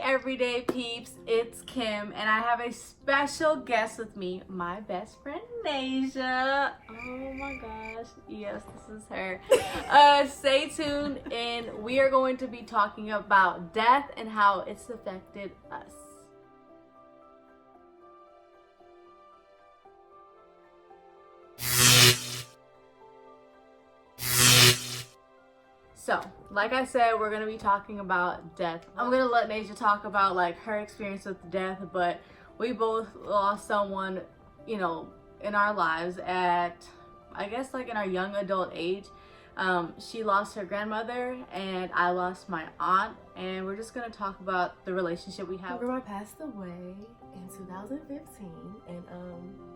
everyday peeps, it's Kim and I have a special guest with me, my best friend Nasia. Oh my gosh, yes, this is her. Stay tuned, and we are going to be talking about death and how it's affected us. So, like I said, we're going to be talking about death. I'm going to let Nasia talk about like her experience with death, but we both lost someone, you know, in our lives at, I guess, like in our young adult age. She lost her grandmother and I lost my aunt, and we're just going to talk about the relationship we have. My grandma passed away in 2015, and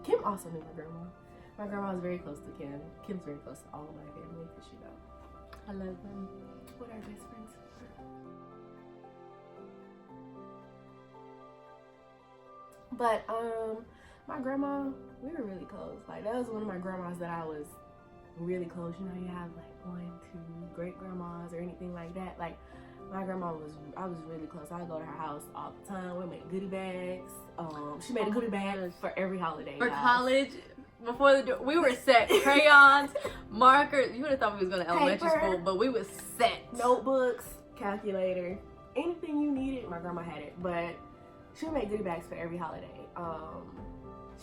Kim also knew my grandma. My grandma was very close to Kim. Kim's very close to all of my family, because you know, I love them. what our best friends. But my grandma, we were really close. Like, that was one of my grandmas that I was really close. You know, you have like 1, 2 great grandmas or anything like that. Like, my grandma I was really close. I go to her house all the time. We made goodie bags. She made a goodie bag for every holiday. For guys. college, before we were set. Crayons, markers. You would have thought we was going to elementary school, but we was set. Notebooks, calculator, anything you needed, my grandma had it. But she would make goodie bags for every holiday.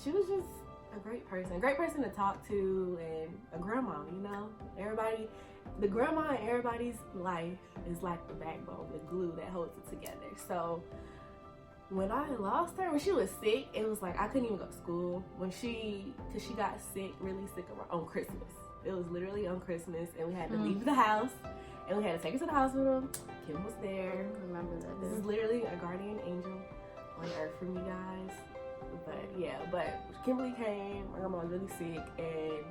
She was just a great person to talk to, and a grandma, you know. The grandma in everybody's life is like the backbone, the glue that holds it together. So when I lost her, when she was sick, it was like I couldn't even go to school. Cause she got sick, really sick on Christmas. It was literally on Christmas, and we had to leave the house, and we had to take her to the hospital. Kim was there. I remember that. This is literally a guardian angel on earth for me, guys. But yeah, but Kimberly came. My grandma was really sick, and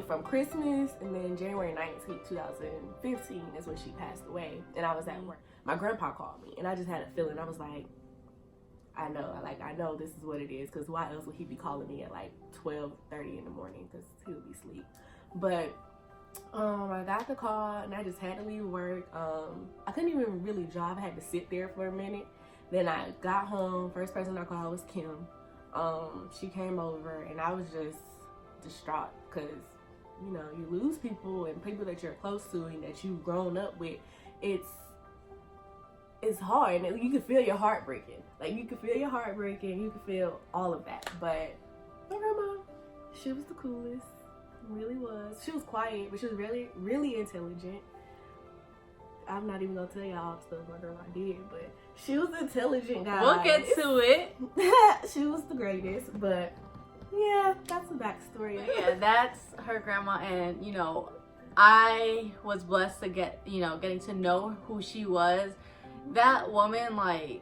from Christmas and then January 19th, 2015 is when she passed away, and I was at work. My grandpa called me, and I just had a feeling. I was like, I know this is what it is, because why else would he be calling me at like 12:30 in the morning, because he would be asleep. But I got the call, and I just had to leave work. I couldn't even really drive. I had to sit there for a minute. Then I got home. First person I called was Kim. She came over, and I was just distraught, because you know, you lose people, and people that you're close to and that you've grown up with. It's hard, and you can feel your heart breaking. Like, you can feel your heart breaking, you can feel all of that. But my grandma, she was the coolest. Really was. She was quiet, but she was really, really intelligent. I'm not even gonna tell y'all all the stuff my grandma did, but she was intelligent, guys. We'll get to it. She was the greatest. But yeah, that's the backstory. Yeah, that's her grandma, and you know, I was blessed to getting to know who she was. That woman, like,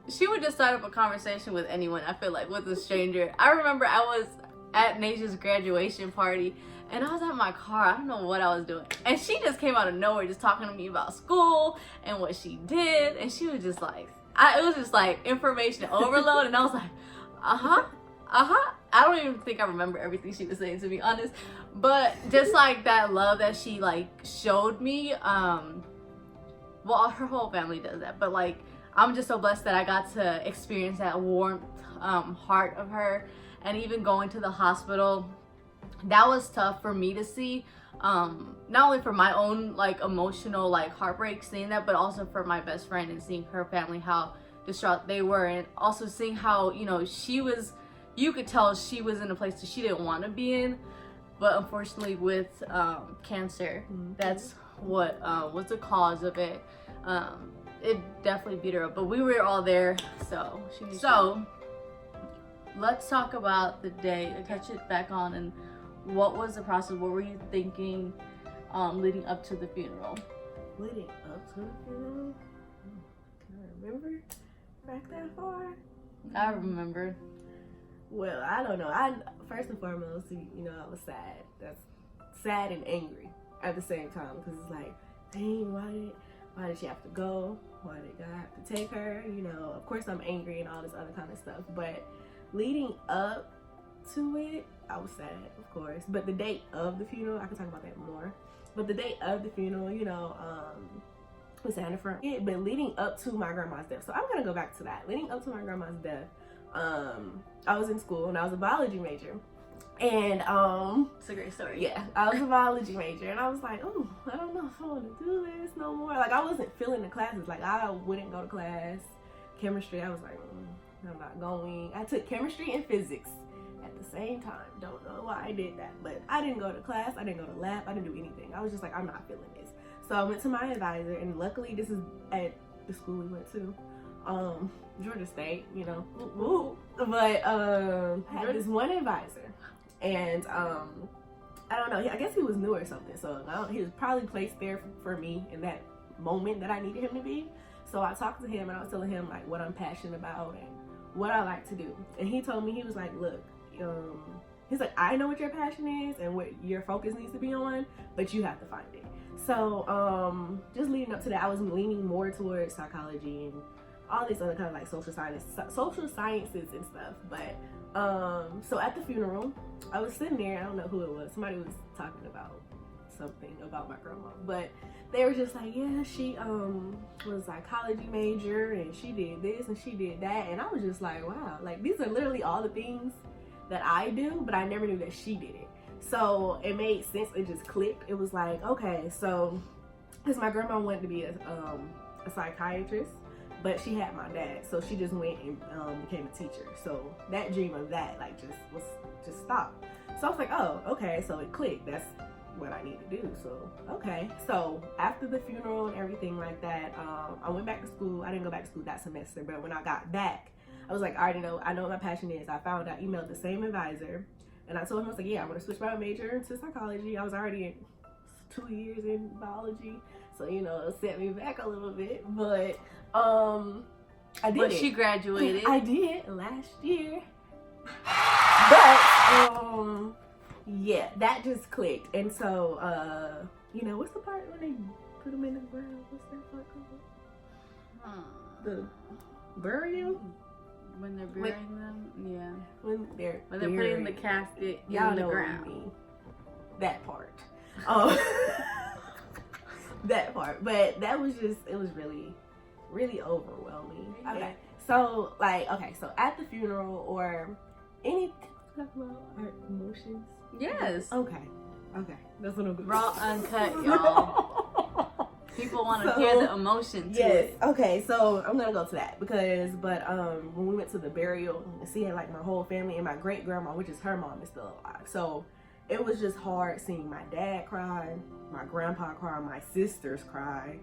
she would just start up a conversation with anyone, I feel like, with a stranger. I remember I was at Nasia's graduation party, and I was at my car. I don't know what I was doing, and she just came out of nowhere just talking to me about school and what she did, and she was just like, it was just like information overload, and I was like, I don't even think I remember everything she was saying, to be honest, but just like that love that she like showed me. Well, her whole family does that, but like, I'm just so blessed that I got to experience that warmth, heart of her. And even going to the hospital, that was tough for me to see, not only for my own like emotional like heartbreak seeing that, but also for my best friend and seeing her family, how distraught they were, and also seeing how, you know, you could tell she was in a place that she didn't want to be in, but unfortunately with cancer, that's what was the cause of it. It definitely beat her up, but we were all there, so let's talk about the day, touch it back on, and what was the process? What were you thinking leading up to the funeral? Leading up to the funeral? Can I remember back that far? I remember. Well, I don't know. First and foremost, you know, I was sad. That's sad and angry at the same time, because it's like, dang, why did she have to go? Why did God have to take her? You know, of course I'm angry and all this other kind of stuff. But leading up to it, I was sad, of course. But the date of the funeral, I can talk about that more. But the date of the funeral, you know, with Santa for it, but leading up to my grandma's death. So I'm gonna go back to that. Leading up to my grandma's death, I was in school and I was a biology major. And it's a great story. Yeah, I was a biology major and I was like, oh, I don't know if I want to do this no more. Like, I wasn't feeling the classes. Like, I wouldn't go to class. Chemistry, I was like, I'm not going. I took chemistry and physics at the same time. Don't know why I did that, but I didn't go to class. I didn't go to lab. I didn't do anything. I was just like, I'm not feeling this. So I went to my advisor, and luckily this is at the school we went to, Georgia State, you know, woo. But I had this one advisor. And I don't know, I guess he was new or something, so he was probably placed there for me in that moment that I needed him to be. So I talked to him and I was telling him like what I'm passionate about and what I like to do. And he told me, he was like, look, he's like, I know what your passion is and what your focus needs to be on, but you have to find it. So just leading up to that, I was leaning more towards psychology and all these other kind of like social sciences and stuff. But so at the funeral, I was sitting there, I don't know who it was, somebody was talking about something about my grandma, but they were just like, yeah, she was a psychology major and she did this and she did that, and I was just like, wow, like these are literally all the things that I do, but I never knew that she did it. So it made sense, it just clicked. It was like, okay, so because my grandma wanted to be a psychiatrist, but she had my dad, so she just went and became a teacher. So that dream of that like just stopped. So I was like, oh, okay, so it clicked. That's what I need to do. So okay. So after the funeral and everything like that, I went back to school. I didn't go back to school that semester, but when I got back, I was like, I know what my passion is. I emailed the same advisor, and I told him, I was like, yeah, I'm gonna switch my major to psychology. I was already in 2 years in biology, so you know, it set me back a little bit, but I did. But she graduated. I did last year. But yeah, that just clicked. And so you know, what's the part when they put them in the ground? What's that part called? The burial? When they're burying them, yeah. When they're putting the casket y'all in the know ground. What I mean. That part. That part. But that was just, it was really, really overwhelming. Okay. So like, so at the funeral or any talk about our emotions? Yes. Okay. That's what I'm good. Raw, uncut, y'all. People want to hear the emotion to it. Okay, so I'm gonna go to that because, when we went to the burial, seeing like my whole family and my great grandma, which is her mom, is still alive. So it was just hard seeing my dad cry, my grandpa cry, my sisters cry,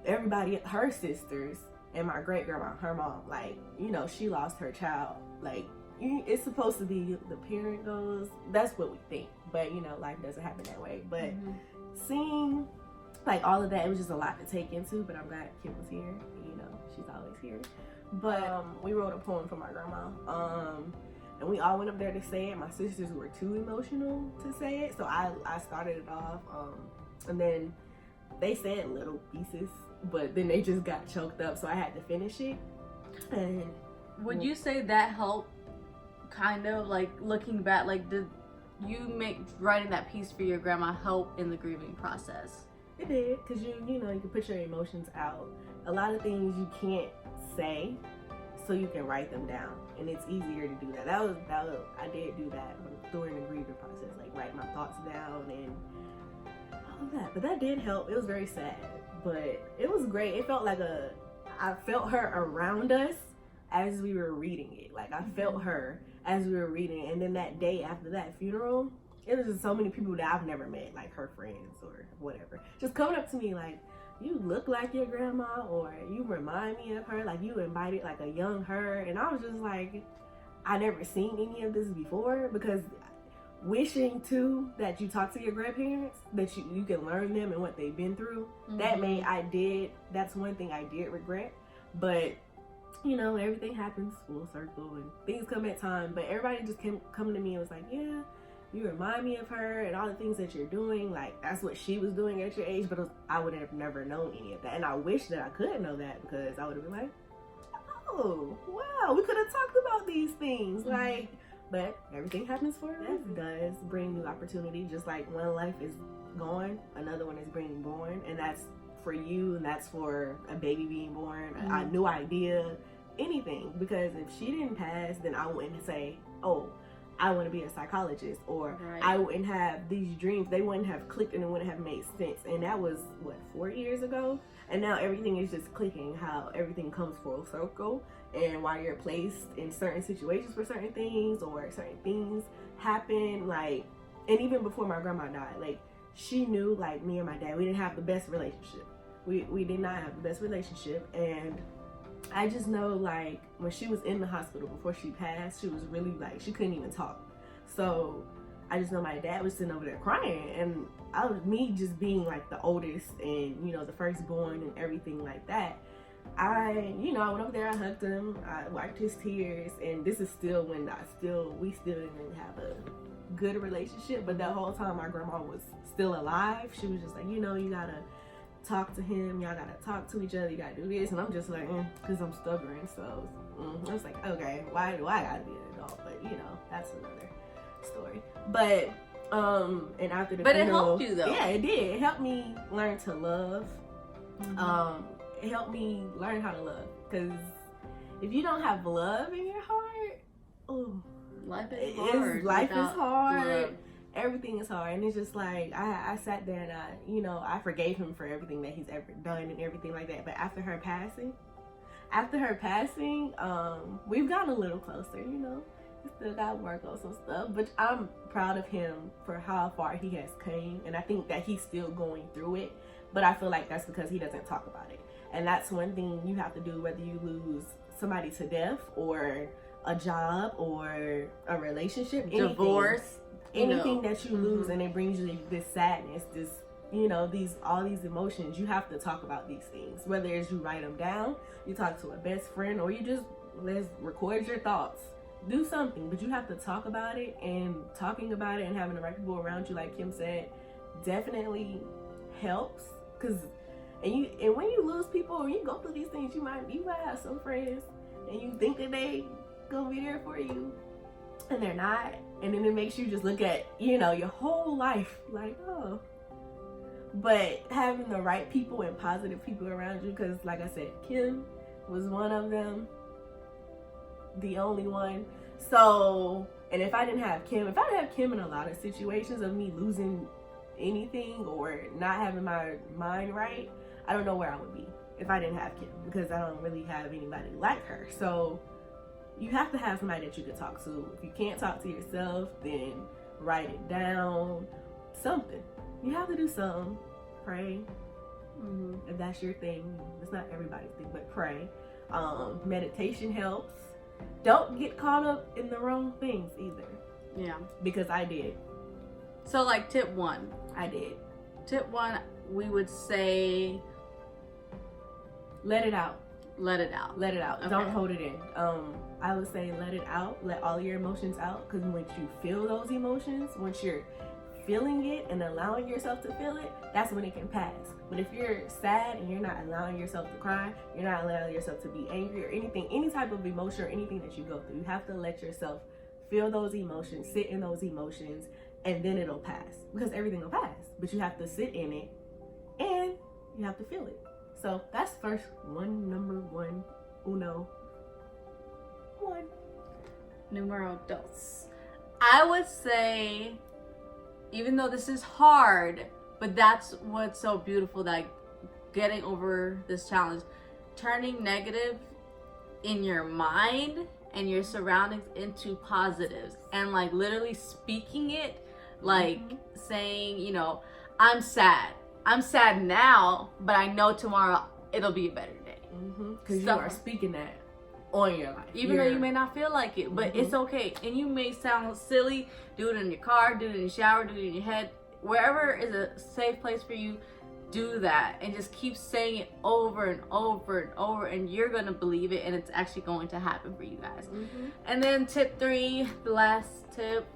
everybody, her sisters, and my great grandma, her mom. Like, you know, she lost her child. Like, it's supposed to be the parent goes. That's what we think, but you know, life doesn't happen that way. But seeing like all of that, it was just a lot to take into, but I'm glad Kim was here. You know, she's always here. But we wrote a poem for my grandma, and we all went up there to say it. My sisters were too emotional to say it, so I started it off, and then they said little pieces, but then they just got choked up, so I had to finish it. And would you say that helped, kind of like looking back, like did you make writing that piece for your grandma help in the grieving process? It did, because you know, you can put your emotions out. A lot of things you can't say, so you can write them down, and it's easier to do that. That was I did do that during the grieving process, like write my thoughts down and all of that. But that did help. It was very sad, but it was great. It felt like I felt her around us as we were reading it. Like, I felt her as we were reading it. And then that day after that funeral, it was just so many people that I've never met, like her friends or whatever, just coming up to me like, you look like your grandma, or you remind me of her, like you invited like a young her. And I was just like, I never seen any of this before, because wishing too that you talk to your grandparents, that you can learn them and what they've been through. That's one thing I did regret. But you know, everything happens full circle and things come at time. But everybody just come to me and was like, yeah, you remind me of her and all the things that you're doing. Like, that's what she was doing at your age, but I would have never known any of that. And I wish that I could know that, because I would have been like, oh, wow, we could have talked about these things. Like, but everything happens for a reason. That does bring new opportunity. Just like one life is gone, another one is being born, and that's for you, and that's for a baby being born, Mm-hmm. a new idea, anything. Because if she didn't pass, then I wouldn't say, oh, I want to be a psychologist, or Right. I wouldn't have these dreams. They wouldn't have clicked and it wouldn't have made sense. And that was, what, 4 years ago? And now everything is just clicking, how everything comes full circle, and why you're placed in certain situations for certain things, or certain things happen. Like, and even before my grandma died, like, she knew, like, me and my dad, we didn't have the best relationship. We did not have the best relationship. And I just know, like, when she was in the hospital before she passed, she was really, like, she couldn't even talk. So I just know my dad was sitting over there crying, and me just being, like, the oldest and, you know, the firstborn and everything like that, I went over there, I hugged him, I wiped his tears, and this is still when we still didn't have a good relationship. But that whole time my grandma was still alive, she was just like, you gotta talk to him, y'all gotta talk to each other, you gotta do this. And I'm just like, because I'm stubborn. So I was like, okay, why do I gotta be an adult? But that's another story. But and after the But it funeral, helped you, though. Yeah, it did. It helped me learn to love. Mm-hmm. It helped me learn how to love, because if you don't have love in your heart, Life is hard. Life is without hard. love. Everything is hard. And it's just like, I sat there and I forgave him for everything that he's ever done and everything like that. But after her passing, we've gotten a little closer. We still got to work on some stuff, but I'm proud of him for how far he has came. And I think that he's still going through it, but I feel like that's because he doesn't talk about it. And that's one thing you have to do, whether you lose somebody to death, or a job, or a relationship, Divorce, anything that you lose, and it brings you this sadness, this all these emotions. You have to talk about these things, whether it's you write them down, you talk to a best friend, or you just record your thoughts. Do something, but you have to talk about it. And talking about it and having the right people around you, like Kim said, definitely helps. And when you lose people, or you go through these things, you might have some friends and you think that they gonna be there for you, and they're not. And then it makes you just look at your whole life like, oh. But having the right people and positive people around you, because like I said, Kim was one of them, the only one. So, and if I didn't have Kim in a lot of situations of me losing anything or not having my mind right, I don't know where I would be if I didn't have Kim, because I don't really have anybody like her. So you have to have somebody that you can talk to. If you can't talk to yourself, then write it down. Something. You have to do something. Pray. If that's your thing. It's not everybody's thing, but pray. Meditation helps. Don't get caught up in the wrong things either. Yeah. Because I did. So, like, tip 1. I did. Tip 1, we would say, let it out. let it out. Let it out. Okay. Don't hold it in. I would say let it out. Let all your emotions out. Because once you feel those emotions, once you're feeling it and allowing yourself to feel it, that's when it can pass. But if you're sad and you're not allowing yourself to cry, you're not allowing yourself to be angry or anything, any type of emotion or anything that you go through, you have to let yourself feel those emotions, sit in those emotions, and then it'll pass. Because everything will pass. But you have to sit in it and you have to feel it. So that's first one, number one, uno, one. Numero dos. I would say, even though this is hard, but that's what's so beautiful, that getting over this challenge, turning negative in your mind and your surroundings into positives, and like literally speaking it, like saying, you know, I'm sad now, but I know tomorrow it'll be a better day. Because you are speaking that on your life. Even though you may not feel like it, but it's okay. And you may sound silly, do it in your car, do it in your shower, do it in your head. Wherever is a safe place for you, do that. And just keep saying it over and over and over, and you're going to believe it, and it's actually going to happen for you guys. And then tip 3, the last tip.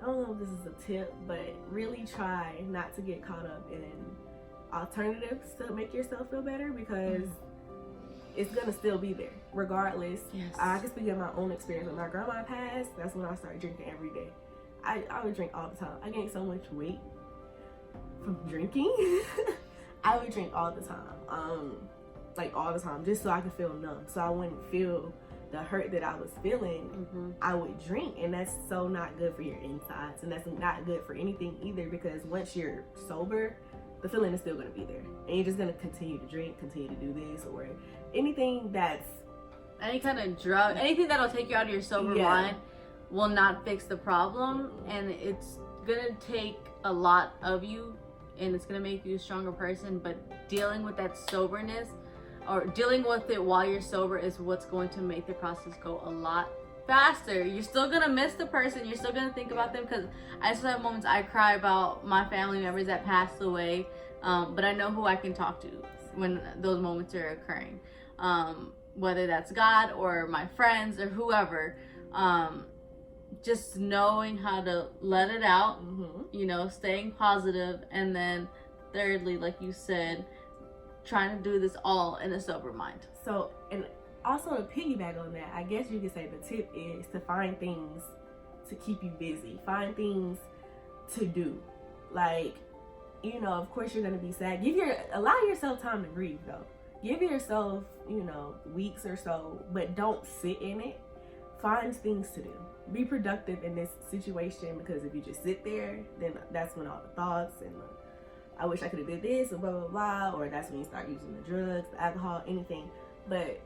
I don't know if this is a tip, but really try not to get caught up in alternatives to make yourself feel better, because it's gonna still be there regardless. Yes. I can speak of my own experience. When my grandma passed, that's when I started drinking every day. I would drink all the time. I gained so much weight from drinking. I would drink all the time, like all the time, just so I could feel numb, so I wouldn't feel the hurt that I was feeling. I would drink, and that's so not good for your insides, and that's not good for anything either, because once you're sober, the feeling is still going to be there, and you're just going to continue to drink, continue to do this, or anything that's any kind of drug, anything that'll take you out of your sober mind will not fix the problem, and it's gonna take a lot of you, and it's gonna make you a stronger person. But dealing with that soberness, or dealing with it while you're sober, is what's going to make the process go a lot faster. You're still gonna miss the person, you're still gonna think about them, because I still have moments I cry about my family members that passed away, but I know who I can talk to when those moments are occurring, whether that's God or my friends or whoever. Just knowing how to let it out, you know, staying positive, and then thirdly, like you said, trying to do this all in a sober mind. So, and also to piggyback on that, I guess you could say the tip is to find things to keep you busy, find things to do. Like, you know, of course you're gonna be sad. Allow yourself time to grieve though. Give yourself, you know, weeks or so, but don't sit in it. Find things to do. Be productive in this situation, because if you just sit there, then that's when all the thoughts and I wish I could have did this and blah blah blah, or that's when you start using the drugs, the alcohol, anything. But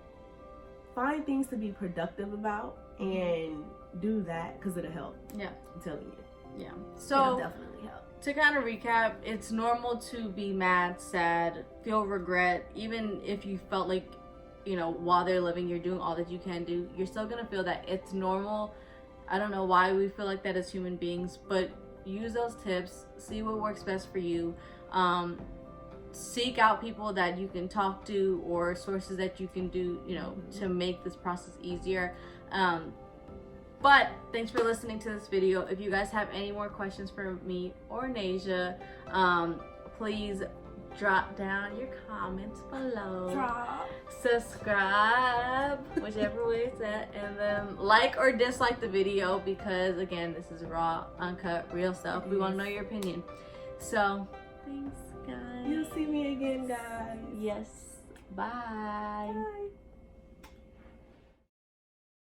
find things to be productive about and do that, because it'll help. Yeah, I'm telling you. Yeah. So it'll definitely help. To kind of recap, it's normal to be mad, sad, feel regret, even if you felt like, you know, while they're living, you're doing all that you can do. You're still gonna feel that. It's normal. I don't know why we feel like that as human beings, but use those tips, see what works best for you. Seek out people that you can talk to, or sources that you can do, you know, to make this process easier. But thanks for listening to this video. If you guys have any more questions for me or Nasia, please drop down your comments below. Subscribe, whichever way it's at, and then like or dislike the video, because again, this is raw, uncut, real stuff. We want to know your opinion. So thanks, guys. You'll see me again, guys. Yes. Bye. Bye.